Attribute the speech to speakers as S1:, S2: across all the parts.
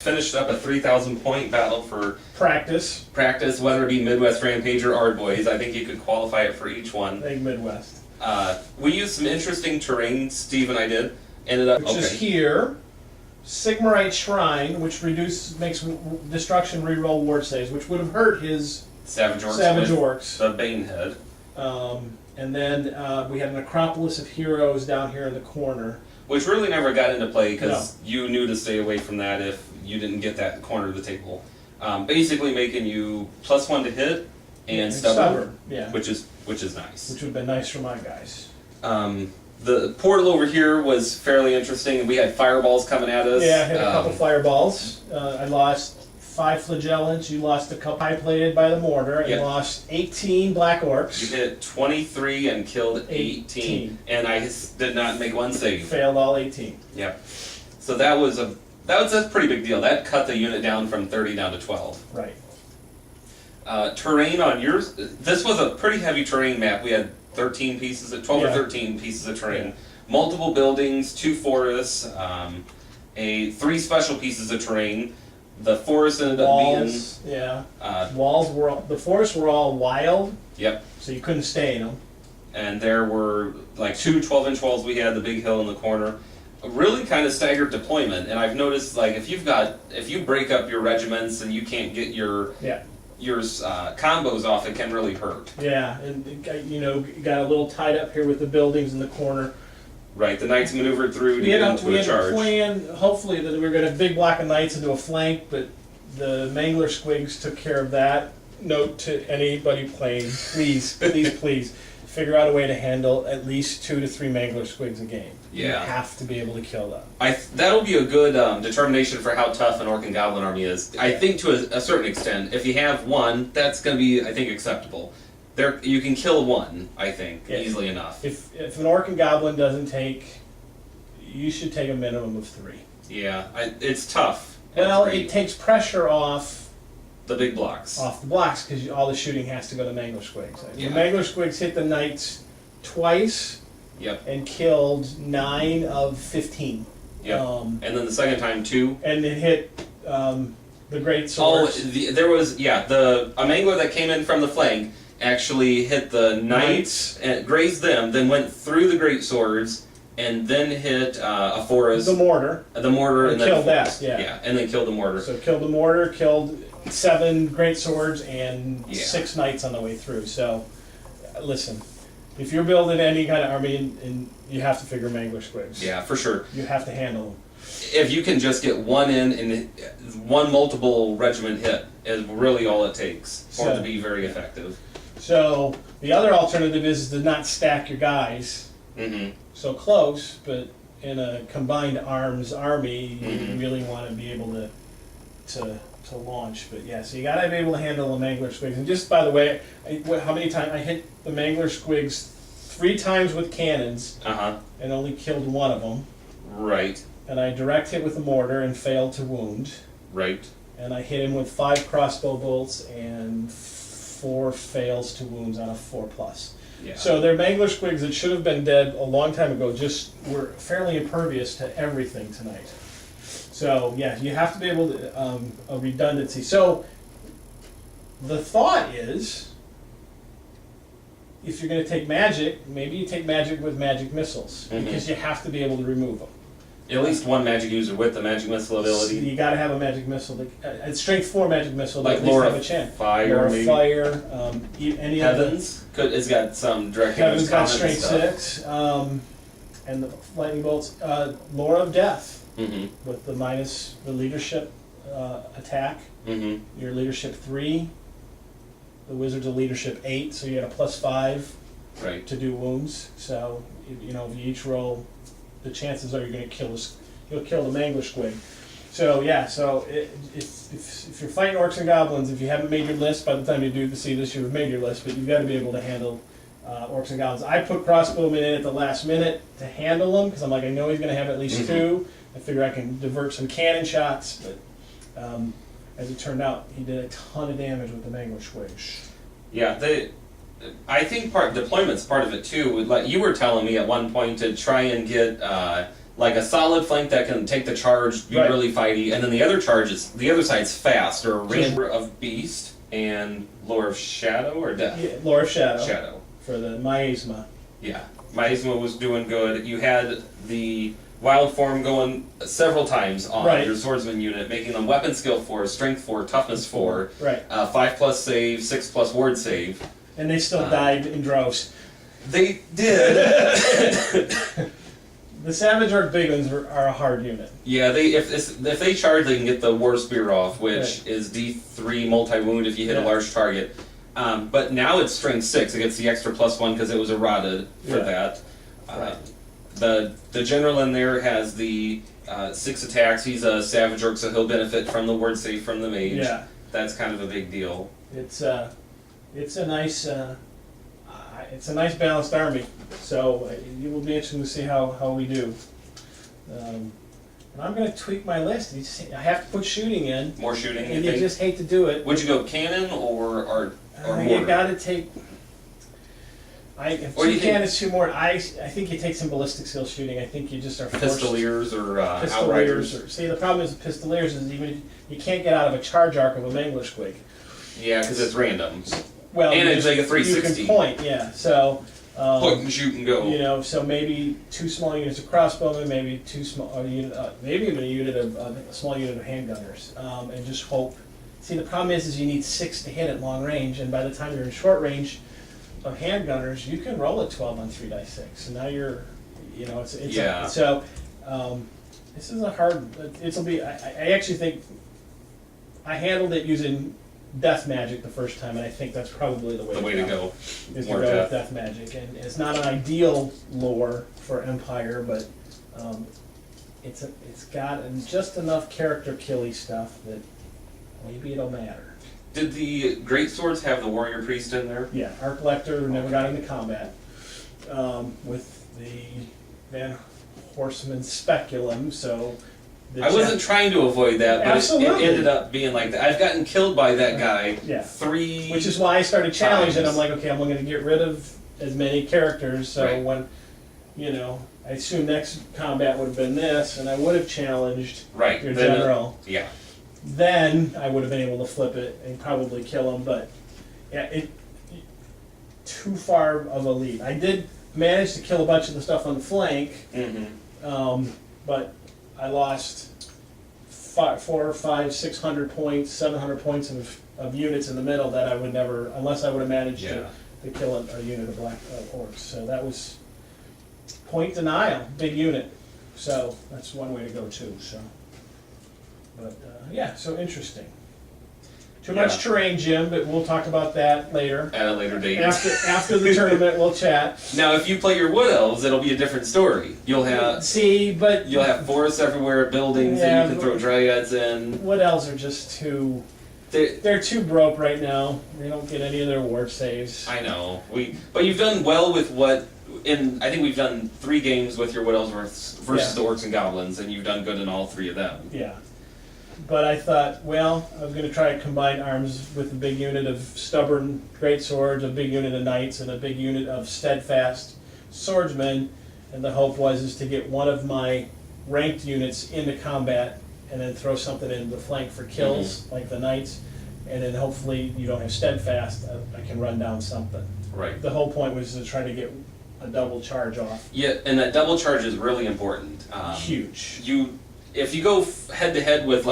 S1: finished up a 3,000 point battle for
S2: Practice.
S1: whether it be Midwest Rampage or Ardboys. I think you could qualify it for each one.
S2: I think Midwest.
S1: We used some interesting terrain, Steve and I did. Ended up
S2: Which is here. Sigmarite Shrine, which makes destruction reroll ward saves, which would have hurt his
S1: Savage Orcs.
S2: The
S1: Banehead.
S2: And then we had an Acropolis of Heroes down here in the corner.
S1: Which really never got into play because you knew to stay away from that if you didn't get that corner of the table. Basically making you +1 to hit and stubborn.
S2: Yeah.
S1: Which is nice.
S2: Which would have been nice for my guys.
S1: The portal over here was fairly interesting. We had fireballs coming at us.
S2: Yeah, I hit a couple fireballs. I lost 5 flagellants. You lost a couple high-plated by the mortar. And you lost 18 black orcs.
S1: You hit 23 and killed 18. And I did not make one save.
S2: Failed all 18.
S1: Yep. So that was a pretty big deal. That cut the unit down from 30 down to 12.
S2: Right.
S1: Terrain on yours. This was a pretty heavy terrain map. We had 12 or 13 pieces of terrain.
S2: Yeah.
S1: Multiple buildings, 2 forests, 3 special pieces of terrain. The forest ended up being...
S2: the forests were all wild.
S1: Yep.
S2: So you couldn't stay in them.
S1: And there were like 2 12-inch walls we had, the big hill in the corner. A really kind of staggered deployment. And I've noticed, like, if you break up your regiments and you can't get your combos off, it can really hurt.
S2: Yeah, and you got a little tied up here with the buildings in the corner.
S1: Right, the knights maneuvered through to get into a charge.
S2: We had a plan, hopefully, that we were going to have a big block of knights into a flank, but the Mangler Squigs took care of that. Note to anybody playing, please, please, figure out a way to handle at least 2 to 3 Mangler Squigs a game.
S1: Yeah.
S2: You have to be able to kill them.
S1: That'll be a good determination for how tough an Orc and Goblin army is. I think to a certain extent, if you have 1, that's going to be, I think, acceptable. You can kill 1, I think, easily enough.
S2: If an Orc and Goblin doesn't take, you should take a minimum of 3.
S1: Yeah, it's tough.
S2: Well, it takes pressure off
S1: the big blocks.
S2: Off the blocks, because all the shooting has to go to Mangler Squigs. The Mangler Squigs hit the knights twice.
S1: Yep.
S2: And killed 9 of 15.
S1: Yep. And then the second time 2.
S2: And it hit the great swords.
S1: There was a mangler that came in from the flank actually hit the knights and grazed them, then went through the great swords and then hit a forest.
S2: The mortar.
S1: And then
S2: killed that.
S1: Yeah, and then killed the mortar.
S2: So killed the mortar, killed 7 great swords and 6 knights on the way through. So listen. If you're building any kind of army, and you have to figure Mangler Squigs.
S1: Yeah, for sure.
S2: You have to handle them.
S1: If you can just get 1 in and 1 multiple regiment hit is really all it takes for it to be very effective.
S2: So the other alternative is to not stack your guys so close, but in a combined arms army, you really want to be able to launch. But yeah, so you got to be able to handle the Mangler Squigs. And just by the way, how many times I hit the Mangler Squigs 3 times with cannons and only killed 1 of them.
S1: Right.
S2: And I direct hit with the mortar and failed to wound.
S1: Right.
S2: And I hit him with 5 crossbow bolts and 4 fails to wounds on a 4+.
S1: Yeah.
S2: So they're Mangler Squigs that should have been dead a long time ago, just were fairly impervious to everything tonight. So yeah, you have to be able to a redundancy. So the thought is, if you're going to take magic, maybe you take magic with magic missiles because you have to be able to remove them.
S1: At least 1 magic user with the magic missile ability.
S2: You got to have a magic missile. A strength 4 magic missile.
S1: Like
S2: Laura have a chance.
S1: Fire, maybe.
S2: Fire. Any
S1: Heavens. It's got some direct
S2: Heavens got strength 6. And the lightning bolts. Laura of Death. With the minus the leadership attack. Your leadership 3. The wizards of leadership 8, so you had a +5 to do wounds. So if you each roll, the chances are you're going to you'll kill the Mangler Squig. So yeah, if you're fighting Orcs and Goblins, if you haven't made your list, by the time you see this, you've made your list, but you've got to be able to handle Orcs and Goblins. I put crossbowmen in at the last minute to handle them because I'm like, I know he's going to have at least 2. I figure I can divert some cannon shots, but as it turned out, he did a ton of damage with the Mangler Squigs.
S1: Yeah, I think deployment's part of it too. Like you were telling me at one point to try and get like a solid flank that can take the charge, be really fighty, and then the other side's fast, or Ranger of Beast and Lore of Shadow or Death?
S2: Yeah, Lore of Shadow.
S1: Shadow.
S2: For the Miasma.
S1: Yeah. Miasma was doing good. You had the Wild Form going several times on your swordsman unit, making them weapon skill 4, strength 4, toughness 4, 5+ save, 6+ ward save.
S2: And they still died in droves.
S1: They did.
S2: The Savage Orc big ones are a hard unit.
S1: Yeah, if they charge, they can get the War Spear off, which is D3 multi-wound if you hit a large target. But now it's strength 6. It gets the extra +1 because it was eroded for that. The general in there has the 6 attacks. He's a Savage Orc, so he'll benefit from the ward save from the mage.
S2: Yeah.
S1: That's kind of a big deal.
S2: It's a nice balanced army. So it will be interesting to see how we do. And I'm going to tweak my list. I have to put shooting in.
S1: More shooting.
S2: And you just hate to do it.
S1: Would you go cannon or mortar?
S2: You got to take. If two cannons, 2 more. I think you take some ballistic skill shooting. I think you just are forced.
S1: Pistoliers or Outriders.
S2: See, the problem is with Pistoliers is even if you can't get out of a charge arc of a Mangler Squig.
S1: Yeah, because it's random.
S2: Well,
S1: and it's like a 360.
S2: You can point, yeah. So
S1: point and shoot and go.
S2: You know, so maybe 2 small units of crossbowmen, maybe 2 small, maybe even a small unit of handgunners, and just hope. See, the problem is you need 6 to hit at long range, and by the time you're in short range of handgunners, you can roll a 12 on 3d6. And now you're, so this is a hard. It'll be. I actually think I handled it using death magic the first time, and I think that's probably the way to go. Is to go with death magic, and it's not an ideal lore for Empire, but it's got just enough character killy stuff that maybe it'll matter.
S1: Did the Great Swords have the Warrior Priest in there?
S2: Yeah, Arc Lector never got into combat with the Van Horseman Speculum, so.
S1: I wasn't trying to avoid that, but it ended up being like that. I've gotten killed by that guy 3
S2: Which is why I started challenging. I'm like, okay, I'm going to get rid of as many characters, so when, I assume next combat would have been this, and I would have challenged your general. Then I would have been able to flip it and probably kill him, but too far of a lead. I did manage to kill a bunch of the stuff on the flank, but I lost 400, 500, 600 points, 700 points of units in the middle that I would never, unless I would have managed to kill a unit of black orcs. So that was point denial, big unit. So that's one way to go too. So, but so interesting. Too much terrain, Jim, but we'll talk about that later.
S1: At a later date.
S2: After the tournament, we'll chat.
S1: Now, if you play your Wood Elves, it'll be a different story. You'll have you'll have forests everywhere, buildings, and you can throw dryads in.
S2: Wood Elves are just too. They're too broke right now. They don't get any of their war saves.
S1: I know. But you've done well with what. I think we've done 3 games with your Wood Elves versus the Orcs and Goblins, and you've done good in all 3 of them.
S2: Yeah. But I thought, well, I was going to try to combine arms with a big unit of stubborn greatswords, a big unit of knights, and a big unit of steadfast swordsmen. And the hope was to get one of my ranked units into combat and then throw something in the flank for kills, like the knights. And then hopefully you don't have steadfast, I can run down something.
S1: Right.
S2: The whole point was to try to get a double charge off.
S1: Yeah, and that double charge is really important.
S2: Huge.
S1: If you go head to head with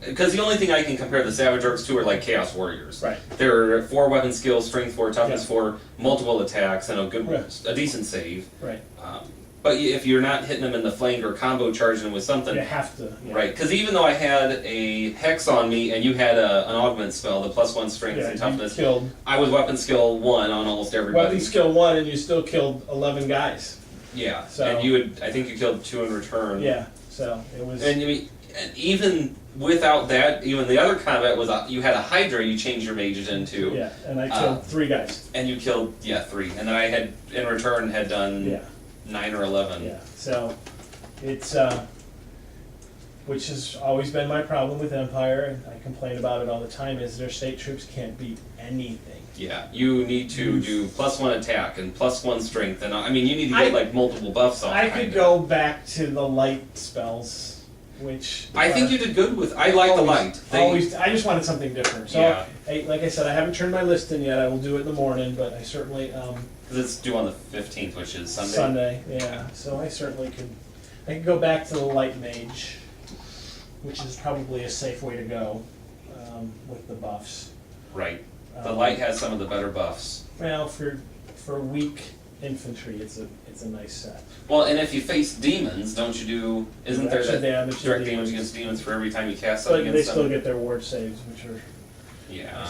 S1: because the only thing I can compare the Savage Orcs to are like Chaos Warriors.
S2: Right.
S1: They're 4 weapon skills, strength 4, toughness 4, multiple attacks, and a decent save.
S2: Right.
S1: But if you're not hitting them in the flank or combo charging them with something,
S2: you have to. Yeah.
S1: Right. Because even though I had a hex on me and you had an augment spell, the +1 strength and toughness, I was weapon skill 1 on almost everybody.
S2: Weapon skill 1, and you still killed 11 guys.
S1: Yeah.
S2: So,
S1: and I think you killed 2 in return.
S2: Yeah. So it was.
S1: And even without that, even the other combat was you had a Hydra you changed your mages into.
S2: Yeah, and I killed 3 guys.
S1: And you killed 3, and then I had in return had done 9 or 11.
S2: Yeah. So it's which has always been my problem with Empire, and I complain about it all the time, is their state troops can't beat anything.
S1: Yeah, you need to do +1 attack and +1 strength, and I mean, you need to get like multiple buffs off.
S2: I could go back to the light spells, which
S1: I think you did good with. I like the light.
S2: I just wanted something different. So,
S1: yeah.
S2: like I said, I haven't turned my list in yet. I will do it in the morning, but I certainly.
S1: Because it's due on the 15th, which is Sunday.
S2: Sunday, yeah. So I certainly could. I could go back to the light mage, which is probably a safe way to go with the buffs.
S1: Right. The light has some of the better buffs.
S2: Well, for weak infantry, it's a nice set.
S1: Well, and if you face demons, don't you do? Isn't there that
S2: damage
S1: direct damage against demons for every time you cast something
S2: but
S1: against
S2: they
S1: them?
S2: still get their ward saves, which are
S1: Yeah.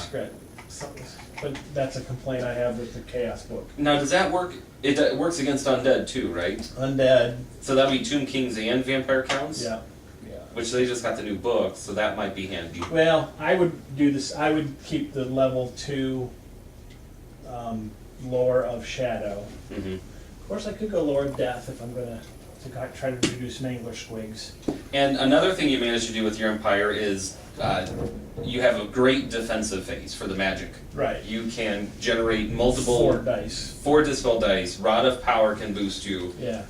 S2: But that's a complaint I have with the Chaos book.
S1: Now, does that work? It works against undead too, right?
S2: Undead.
S1: So that'd be Tomb Kings and Vampire Counts.
S2: Yeah.
S1: Which they just got the new book, so that might be handy.
S2: Well, I would do this. I would keep the level 2 lore of Shadow.
S1: Mm-hmm.
S2: Of course, I could go lore of Death if I'm gonna try to reduce Mangler Squigs.
S1: And another thing you managed to do with your Empire is you have a great defensive phase for the magic.
S2: Right.
S1: You can generate multiple
S2: 4 dice.
S1: 4 dispel dice. Rod of Power can boost you.
S2: Yeah.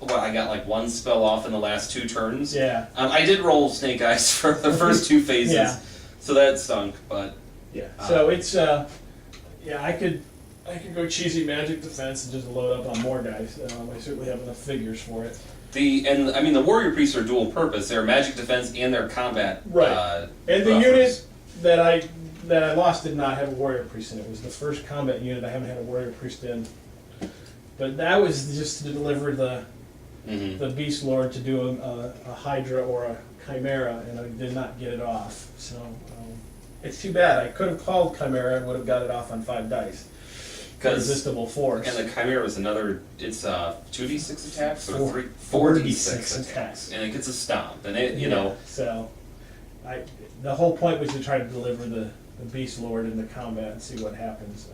S1: I got like 1 spell off in the last 2 turns.
S2: Yeah.
S1: I did roll Snake Eyes for the first 2 phases,
S2: Yeah.
S1: so that stunk. But
S2: yeah. So it's I could go cheesy magic defense and just load up on more dice. I certainly have enough figures for it.
S1: The warrior priests are dual purpose. They're magic defense and they're combat.
S2: Right. And the unit that I lost did not have a warrior priest in it. It was the first combat unit I haven't had a warrior priest in. But that was just to deliver the Beast Lord to do a Hydra or a Chimera, and I did not get it off. So it's too bad. I could have called Chimera and would have got it off on 5 dice. Irresistible force.
S1: And the Chimera is another. It's 2d6 attacks or
S2: 4d6 attacks,
S1: and it gets a stomp, and it know.
S2: So, the whole point was to try to deliver the Beast Lord into combat and see what happens.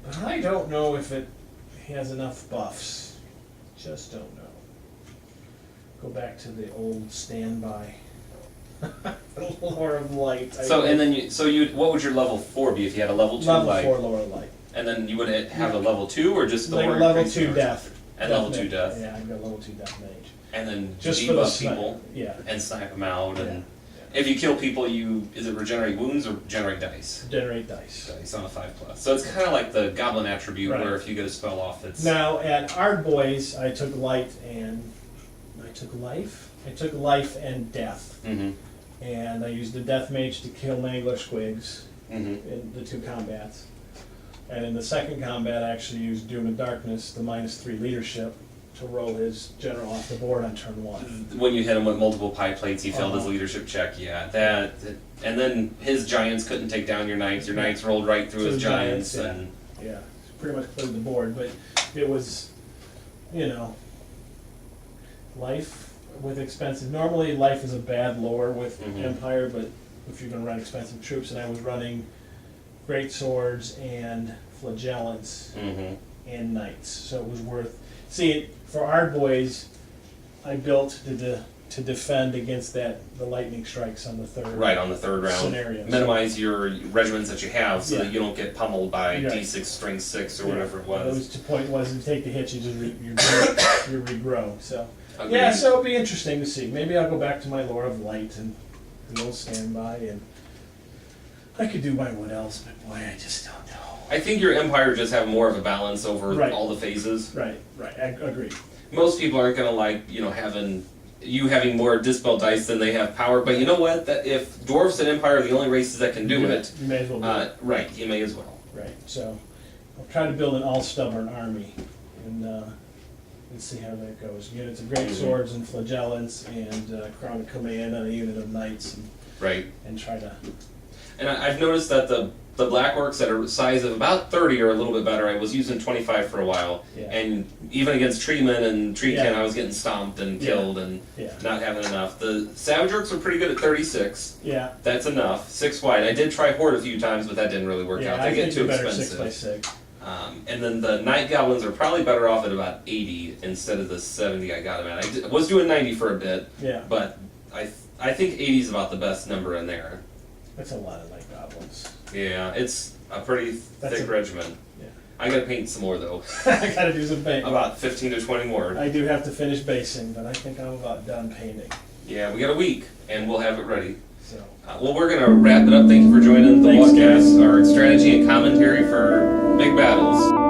S2: But I don't know if it has enough buffs. Just don't know. Go back to the old standby. The Lore of Light.
S1: What would your level 4 be if you had a level 2
S2: level
S1: light?
S2: 4 Lore of Light.
S1: And then you would have a level 2 or just the
S2: like
S1: warrior
S2: level
S1: priest
S2: 2 death.
S1: And level 2 death.
S2: Yeah, I've got level 2 death mage.
S1: And then
S2: Just for the
S1: debuff people and snipe them out. And if you kill people, is it regenerate wounds or generate dice?
S2: Generate dice.
S1: Dice on a 5+. So it's kind of like the goblin attribute
S2: Right.
S1: where if you get a spell off, it's...
S2: Now, at Ard Boys, I took light and... I took life? I took life and death.
S1: Mm-hmm.
S2: And I used the Death Mage to kill Mangler Squigs
S1: Mm-hmm.
S2: in the 2 combats. And in the second combat, I actually used Doom and Darkness, the -3 leadership, to roll his general off the board on turn 1.
S1: When you hit him with multiple pie plates, he failed his leadership check. Yeah, and then his giants couldn't take down your knights. Your knights rolled right through his giants, and
S2: yeah, pretty much cleared the board. But it was, life with expensive. Normally, life is a bad lore with Empire, but if you're going to run expensive troops, and I was running great swords and flagellants and knights, so it was worth. See, for our boys, I built to defend against the lightning strikes on the third.
S1: Right, on the third round.
S2: Scenarios.
S1: Minimize your regiments that you have so that you don't get pummeled by D6 string 6 or whatever it was.
S2: The point was to take the hit, you just you regrow. So
S1: Agreed.
S2: So it'll be interesting to see. Maybe I'll go back to my Lore of Light and the old standby, and I could do my Wood Elves, but boy, I just don't know.
S1: I think your Empire just have more of a balance over all the phases.
S2: Right, I agree.
S1: Most people aren't going to like, having more dispel dice than they have power, but you know what? That if dwarves and Empire are the only races that can do it,
S2: you may as well do it.
S1: Right, you may as well.
S2: Right, so I'll try to build an all-stubborn army and see how that goes. Units of great swords and flagellants and crown of command on a unit of knights and try to...
S1: And I've noticed that the black orcs that are size of about 30 are a little bit better. I was using 25 for a while, and even against treemen and treekin, I was getting stomped and killed and not having enough. The savage orcs are pretty good at 36.
S2: Yeah.
S1: That's enough. 6 wide. I did try horde a few times, but that didn't really work out. They get too expensive.
S2: 6x6.
S1: And then the Night Goblins are probably better off at about 80 instead of the 70 I got them at. I was doing 90 for a bit, but I think 80 is about the best number in there.
S2: That's a lot of Night Goblins.
S1: Yeah, it's a pretty thick regimen.
S2: Yeah.
S1: I gotta paint some more though.
S2: I gotta do some painting.
S1: About 15 to 20 more.
S2: I do have to finish basing, but I think I'm about done painting.
S1: Yeah, we got a week, and we'll have it ready.
S2: So.
S1: Well, we're gonna wrap it up. Thank you for joining the
S2: Thanks,
S1: Waaaghcast, our strategy and commentary for big battles.